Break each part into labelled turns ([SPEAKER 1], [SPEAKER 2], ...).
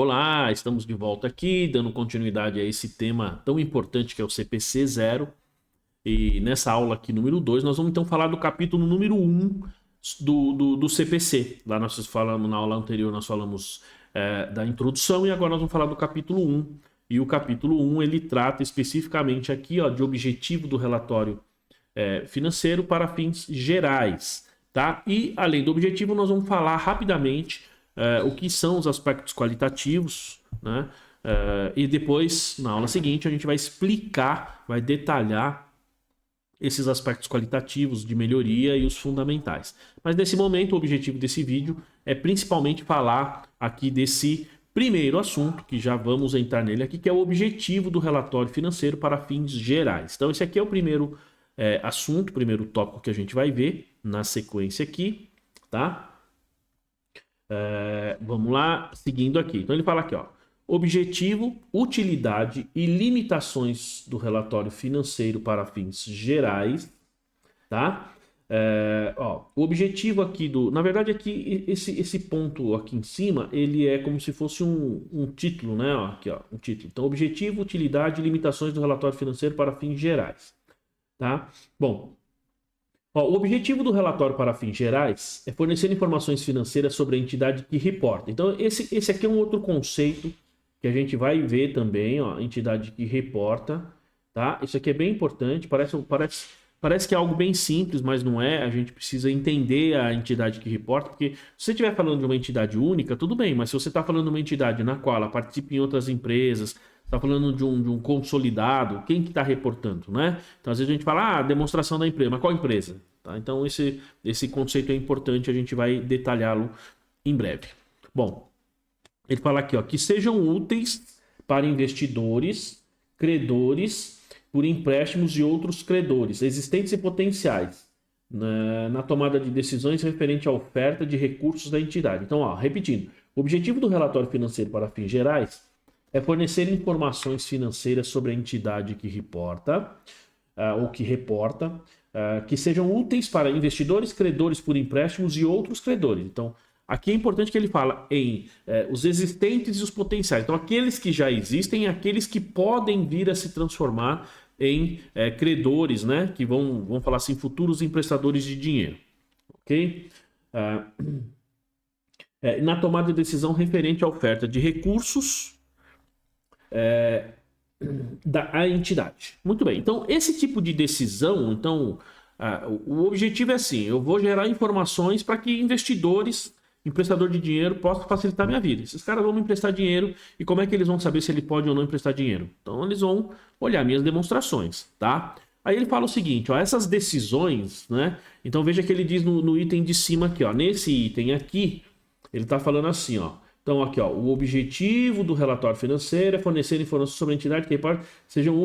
[SPEAKER 1] Olá, estamos de volta aqui, dando continuidade a esse tema tão importante que é o CPC 0. E nessa aula aqui, número 2, nós vamos então falar do capítulo número 1 do CPC. Lá nós falamos, na aula anterior, nós falamos da introdução e agora nós vamos falar do capítulo 1. E o capítulo 1, ele trata especificamente aqui de objetivo do relatório financeiro para fins gerais. Tá? E além do objetivo, nós vamos falar rapidamente o que são os aspectos qualitativos, né? E depois, na aula seguinte, a gente vai explicar, vai detalhar esses aspectos qualitativos de melhoria e os fundamentais. Mas nesse momento, o objetivo desse vídeo é principalmente falar aqui desse primeiro assunto, que já vamos entrar nele aqui, que é o objetivo do relatório financeiro para fins gerais. Então, esse aqui é o primeiro assunto, o primeiro tópico que a gente vai ver na sequência aqui, tá? Vamos lá, seguindo aqui. Então ele fala aqui, objetivo, utilidade e limitações do relatório financeiro para fins gerais, tá? O objetivo aqui na verdade aqui esse ponto aqui em cima, ele é como se fosse um título, né? Um título. Então objetivo, utilidade e limitações do relatório financeiro para fins gerais, tá? Bom, o objetivo do relatório para fins gerais é fornecer informações financeiras sobre a entidade que reporta. Então, esse aqui é um outro conceito que a gente vai ver também, entidade que reporta, tá? Isso aqui é bem importante, parece que é algo bem simples, mas não é. A gente precisa entender a entidade que reporta, porque se você estiver falando de uma entidade única, tudo bem, mas se você está falando de uma entidade na qual ela participa em outras empresas, está falando de um consolidado, quem que está reportando, né? Então, às vezes a gente fala, demonstração da empresa, mas qual empresa? Tá? Então, esse conceito é importante, a gente vai detalhá-lo em breve. Bom, ele fala aqui, que sejam úteis para investidores, credores, por empréstimos e outros credores, existentes e potenciais, na tomada de decisões referente à oferta de recursos da entidade. Então, repetindo, o objetivo do relatório financeiro para fins gerais é fornecer informações financeiras sobre a entidade que reporta, que sejam úteis para investidores, credores por empréstimos e outros credores. Então, aqui é importante que ele fala em os existentes e os potenciais. Então, aqueles que já existem e aqueles que podem vir a se transformar em credores, né? Que vão falar assim, futuros emprestadores de dinheiro. Ok? Na tomada de decisão referente à oferta de recursos da entidade. Muito bem. Então, esse tipo de decisão, o objetivo é assim, eu vou gerar informações para que investidores, emprestador de dinheiro, possam facilitar a minha vida. Esses caras vão me emprestar dinheiro e como é que eles vão saber se ele pode ou não emprestar dinheiro? Então, eles vão olhar minhas demonstrações, tá? Aí ele fala o seguinte, essas decisões, né? Então, veja que ele diz no item de cima aqui, nesse item aqui, ele está falando assim, Então, aqui, o objetivo do relatório financeiro é fornecer informações sobre a entidade que reporta, sejam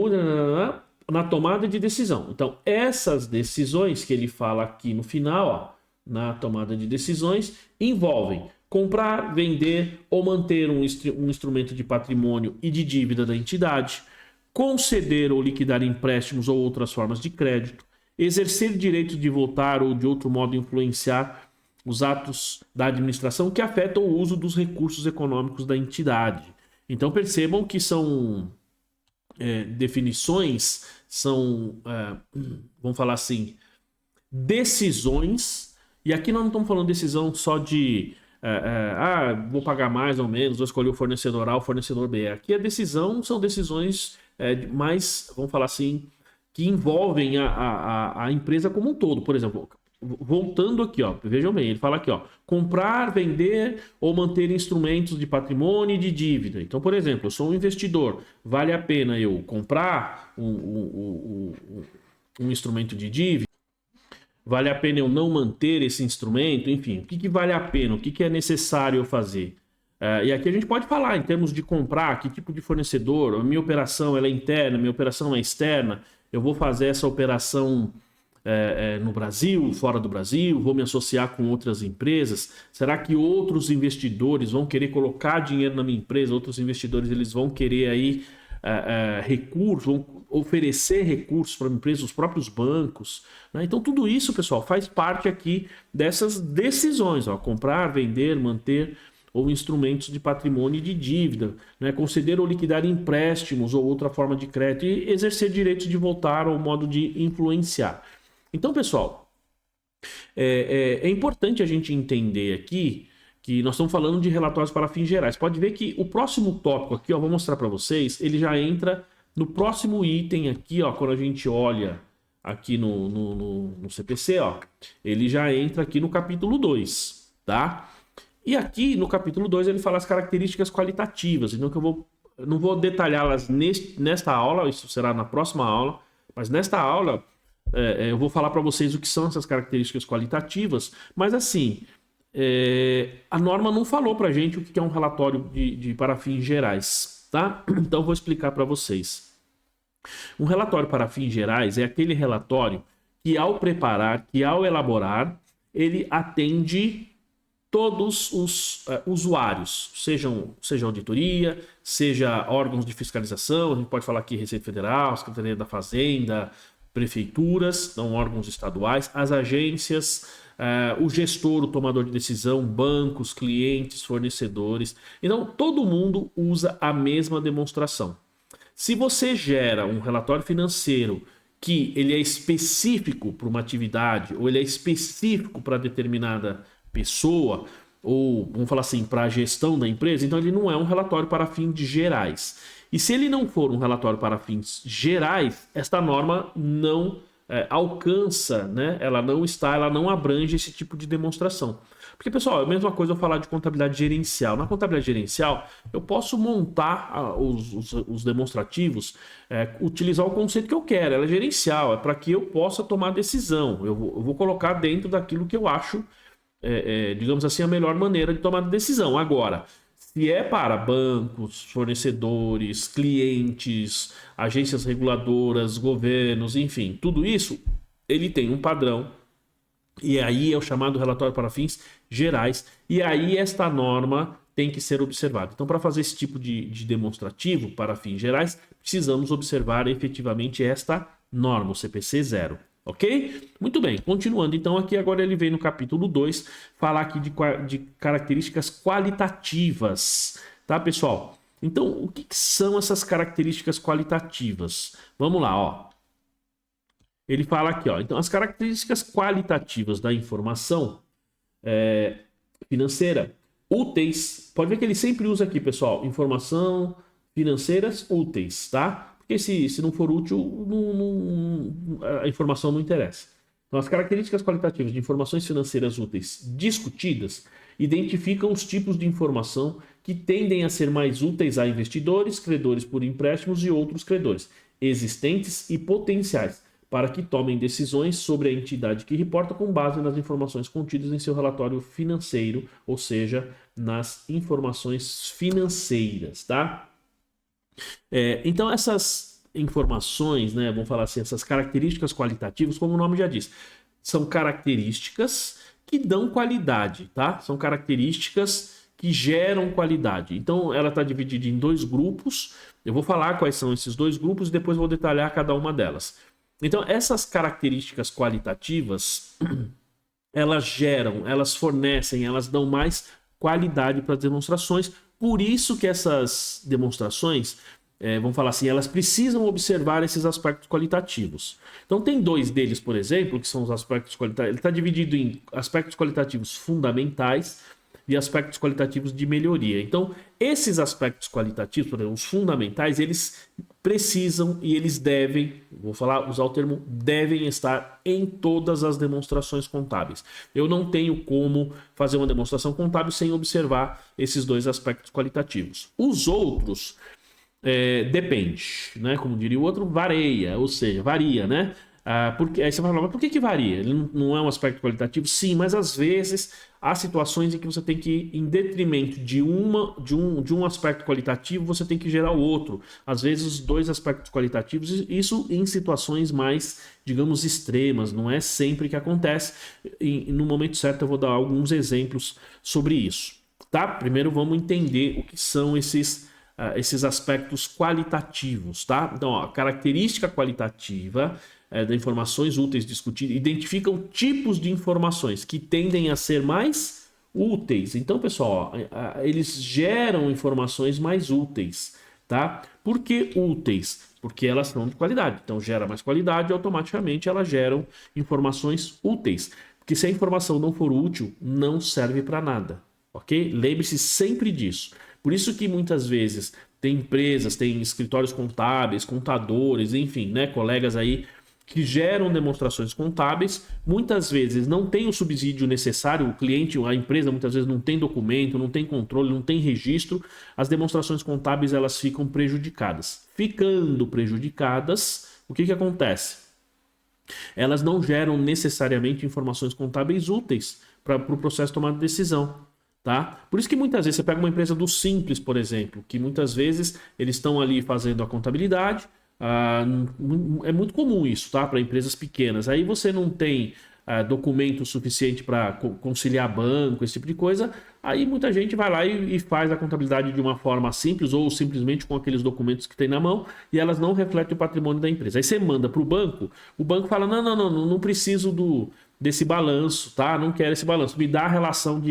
[SPEAKER 1] na tomada de decisão. Então, essas decisões que ele fala aqui no final, na tomada de decisões, envolvem comprar, vender ou manter um instrumento de patrimônio e de dívida da entidade, conceder ou liquidar empréstimos ou outras formas de crédito, exercer direito de votar ou de outro modo influenciar os atos da administração que afetam o uso dos recursos econômicos da entidade. Então percebam que são definições, vamos falar assim, decisões, e aqui nós não estamos falando decisão só de vou pagar mais ou menos, vou escolher o fornecedor A, o fornecedor B. Aqui são decisões mais, vamos falar assim, que envolvem a empresa como um todo. Por exemplo, voltando aqui, vejam bem, ele fala aqui, comprar, vender ou manter instrumentos de patrimônio e de dívida. Então, por exemplo, eu sou um investidor, vale a pena eu comprar um instrumento de dívida? Vale a pena eu não manter esse instrumento? Enfim, o que vale a pena? O que é necessário eu fazer? E aqui a gente pode falar em termos de comprar, que tipo de fornecedor, a minha operação ela é interna, minha operação é externa, eu vou fazer essa operação no Brasil, fora do Brasil, vou me associar com outras empresas? Será que outros investidores vão querer colocar dinheiro na minha empresa? Outros investidores eles vão querer aí recursos, vão oferecer recursos para a empresa, os próprios bancos, né? Então tudo isso, pessoal, faz parte aqui dessas decisões, comprar, vender, manter ou instrumentos de patrimônio e de dívida, né? Conceder ou liquidar empréstimos ou outra forma de crédito e exercer direitos de votar ou modo de influenciar. Então, pessoal, é importante a gente entender aqui que nós estamos falando de relatórios para fins gerais. Pode ver que o próximo tópico aqui, ó, vou mostrar para vocês, ele já entra no próximo item aqui, ó, quando a gente olha aqui no CPC, ó, ele já entra aqui no capítulo 2, tá? E aqui no capítulo 2 ele fala as características qualitativas, então que eu não vou detalhá-las nesta aula, isso será na próxima aula, mas nesta aula eu vou falar para vocês o que são essas características qualitativas, mas assim, a norma não falou para a gente o que é um relatório para fins gerais, tá? Então eu vou explicar para vocês. Um relatório para fins gerais é aquele relatório que ao preparar, que ao elaborar, ele atende todos os usuários, seja auditoria, seja órgãos de fiscalização, a gente pode falar aqui Receita Federal, Secretaria da Fazenda, prefeituras, então órgãos estaduais, as agências, o gestor, o tomador de decisão, bancos, clientes, fornecedores. Então, todo mundo usa a mesma demonstração. Se você gera um relatório financeiro que ele é específico para uma atividade ou ele é específico para determinada pessoa ou, vamos falar assim, para a gestão da empresa, então ele não é um relatório para fins gerais. E se ele não for um relatório para fins gerais, esta norma não alcança, né? Ela não abrange esse tipo de demonstração. Porque, pessoal, é a mesma coisa eu falar de contabilidade gerencial. Na contabilidade gerencial, eu posso montar os demonstrativos, utilizar o conceito que eu quero. Ela é gerencial, é para que eu possa tomar decisão. Eu vou colocar dentro daquilo que eu acho, digamos assim, a melhor maneira de tomar decisão. Agora, se é para bancos, fornecedores, clientes, agências reguladoras, governos, enfim, tudo isso, ele tem um padrão. E aí é o chamado relatório para fins gerais. E aí esta norma tem que ser observada. Então, para fazer esse tipo de demonstrativo para fins gerais, precisamos observar efetivamente esta norma, o CPC 0. Ok? Muito bem, continuando. Então, aqui agora ele vem no capítulo 2 falar aqui de características qualitativas. Tá, pessoal? Então, o que são essas características qualitativas? Vamos lá, ó. Ele fala aqui, ó. Então, as características qualitativas da informação financeira úteis. Pode ver que ele sempre usa aqui, pessoal, informação financeiras úteis, tá? Porque se não for útil, a informação não interessa. Então, as características qualitativas de informações financeiras úteis discutidas identificam os tipos de informação que tendem a ser mais úteis a investidores, credores por empréstimos e outros credores, existentes e potenciais, para que tomem decisões sobre a entidade que reporta com base nas informações contidas em seu relatório financeiro, ou seja, nas informações financeiras, tá? Então, essas informações, né, vamos falar assim, essas características qualitativas, como o nome já diz, são características que dão qualidade, tá? São características que geram qualidade. Então, ela está dividida em dois grupos. Eu vou falar quais são esses dois grupos e depois vou detalhar cada uma delas. Então, essas características qualitativas, elas geram, elas fornecem, elas dão mais qualidade para as demonstrações. Por isso que essas demonstrações, vamos falar assim, elas precisam observar esses aspectos qualitativos. Então, tem dois deles, por exemplo, que são os aspectos qualitativos. Ele está dividido em aspectos qualitativos fundamentais e aspectos qualitativos de melhoria. Então, esses aspectos qualitativos, por exemplo, os fundamentais, eles precisam e eles devem, usar o termo, devem estar em todas as demonstrações contábeis. Eu não tenho como fazer uma demonstração contábil sem observar esses dois aspectos qualitativos. Os outros, depende, né? Como diria o outro, varia, ou seja, varia, né? Porque, aí você vai falar, mas por que varia? Ele não é um aspecto qualitativo? Sim, mas às vezes há situações em que você tem que, em detrimento de um aspecto qualitativo, você tem que gerar o outro. Às vezes os dois aspectos qualitativos, isso em situações mais, digamos, extremas, não é sempre que acontece. E no momento certo eu vou dar alguns exemplos sobre isso. Tá? Primeiro vamos entender o que são esses aspectos qualitativos, tá? Então, ó, a característica qualitativa de informações úteis discutidas identificam tipos de informações que tendem a ser mais úteis. Então, pessoal, eles geram informações mais úteis, tá? Por que úteis? Porque elas são de qualidade. Então, gera mais qualidade, automaticamente elas geram informações úteis. Porque se a informação não for útil, não serve para nada, ok? Lembre-se sempre disso. Por isso que muitas vezes tem empresas, tem escritórios contábeis, contadores, enfim, né, colegas aí que geram demonstrações contábeis, muitas vezes não tem o subsídio necessário, o cliente, a empresa muitas vezes não tem documento, não tem controle, não tem registro, as demonstrações contábeis elas ficam prejudicadas. Ficando prejudicadas, o que acontece? Elas não geram necessariamente informações contábeis úteis para o processo de tomada de decisão. Tá? Por isso que muitas vezes você pega uma empresa do Simples, por exemplo, que muitas vezes eles estão ali fazendo a contabilidade. É muito comum isso, tá? Para empresas pequenas. Aí você não tem documento suficiente para conciliar banco, esse tipo de coisa. Aí muita gente vai lá e faz a contabilidade de uma forma simples ou simplesmente com aqueles documentos que tem na mão e elas não refletem o patrimônio da empresa. Aí você manda para o banco fala: não preciso desse balanço, tá? Não quero esse balanço. Me dá a relação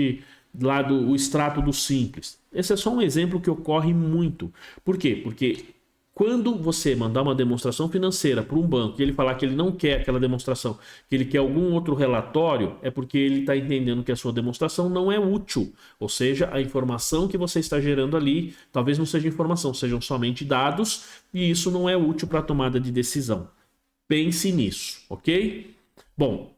[SPEAKER 1] lá o extrato do Simples. Esse é só um exemplo que ocorre muito. Por quê? Porque quando você mandar uma demonstração financeira para um banco e ele falar que ele não quer aquela demonstração, que ele quer algum outro relatório, é porque ele está entendendo que a sua demonstração não é útil. Ou seja, a informação que você está gerando ali talvez não seja informação, sejam somente dados e isso não é útil para a tomada de decisão. Pense nisso, ok? Bom,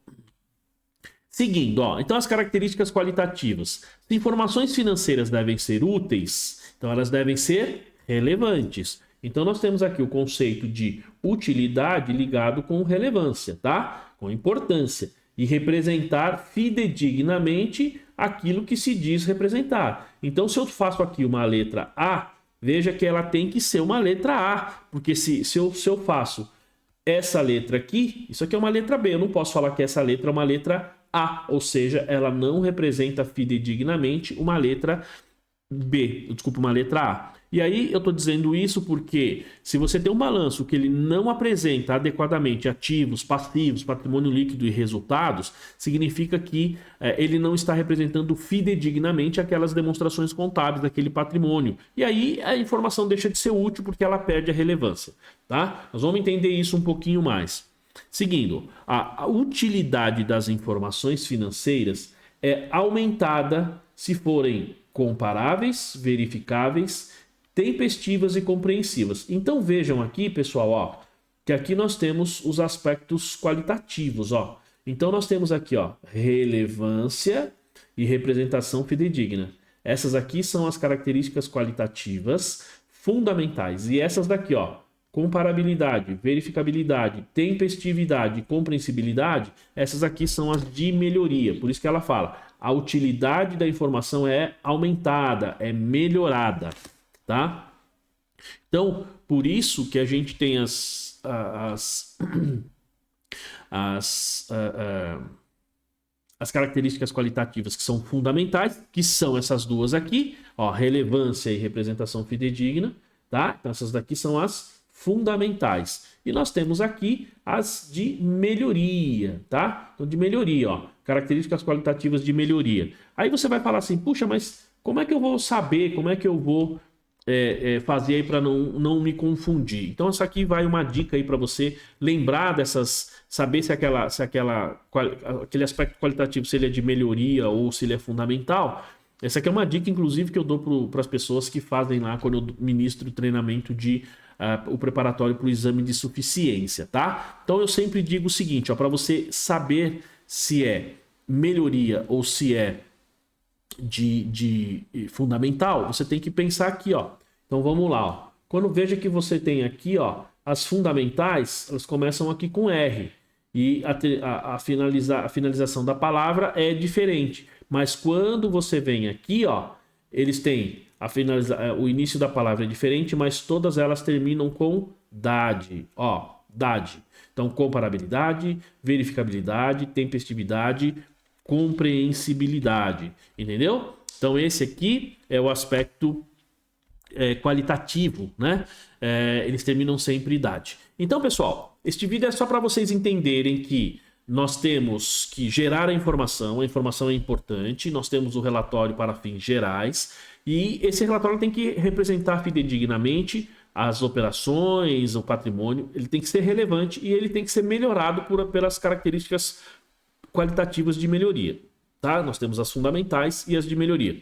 [SPEAKER 1] seguindo, então as características qualitativas. As informações financeiras devem ser úteis, então elas devem ser relevantes. Então nós temos aqui o conceito de utilidade ligado com relevância, tá? Com importância. E representar fidedignamente aquilo que se diz representar. Então se eu faço aqui uma letra A, veja que ela tem que ser uma letra A. Porque se eu faço essa letra aqui, isso aqui é uma letra B. Eu não posso falar que essa letra é uma letra A. Ou seja, ela não representa fidedignamente uma letra B. Desculpa, uma letra A. E aí eu estou dizendo isso porque se você tem um balanço que ele não apresenta adequadamente ativos, passivos, patrimônio líquido e resultados, significa que ele não está representando fidedignamente aquelas demonstrações contábeis daquele patrimônio. E aí a informação deixa de ser útil porque ela perde a relevância. Tá? Nós vamos entender isso um pouquinho mais. Seguindo, a utilidade das informações financeiras é aumentada se forem comparáveis, verificáveis, tempestivas e compreensivas. Então vejam aqui, pessoal, que aqui nós temos os aspectos qualitativos. Então nós temos aqui relevância e representação fidedigna. Essas aqui são as características qualitativas fundamentais. E essas daqui, comparabilidade, verificabilidade, tempestividade e compreensibilidade, essas aqui são as de melhoria. Por isso que ela fala, a utilidade da informação é aumentada, é melhorada. Tá? Então, por isso que a gente tem as características qualitativas que são fundamentais, que são essas duas aqui, relevância e representação fidedigna, tá? Então, essas daqui são as fundamentais. E nós temos aqui as de melhoria, tá? Então, de melhoria, características qualitativas de melhoria. Aí você vai falar assim, puxa, mas como é que eu vou saber, como é que eu vou fazer aí para não me confundir? Então essa aqui vai uma dica aí para você lembrar dessas, saber se aquele aspecto qualitativo, se ele é de melhoria ou se ele é fundamental. Essa aqui é uma dica, inclusive, que eu dou para as pessoas que fazem lá quando eu ministro o treinamento o preparatório para o exame de suficiência, tá? Então eu sempre digo o seguinte, para você saber se é melhoria ou se é de fundamental, você tem que pensar aqui, Então vamos lá, Quando veja que você tem aqui, as fundamentais, elas começam aqui com R. E a finalização da palavra é diferente. Mas quando você vem aqui, eles têm o início da palavra é diferente, mas todas elas terminam com dade. Dade. Então, comparabilidade, verificabilidade, tempestividade, compreensibilidade. Entendeu? Então, esse aqui é o aspecto qualitativo, né? Eles terminam sempre idade. Então, pessoal, este vídeo é só para vocês entenderem que nós temos que gerar a informação é importante, nós temos o relatório para fins gerais, e esse relatório tem que representar fidedignamente as operações, o patrimônio, ele tem que ser relevante e ele tem que ser melhorado pelas características qualitativas de melhoria. Tá? Nós temos as fundamentais e as de melhoria.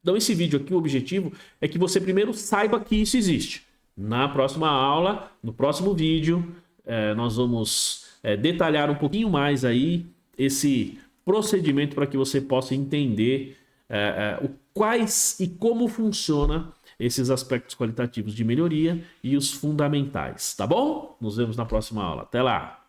[SPEAKER 1] Então, esse vídeo aqui, o objetivo é que você primeiro saiba que isso existe. Na próxima aula, no próximo vídeo, nós vamos detalhar um pouquinho mais aí esse procedimento para que você possa entender quais e como funciona esses aspectos qualitativos de melhoria e os fundamentais, tá bom? Nos vemos na próxima aula. Até lá!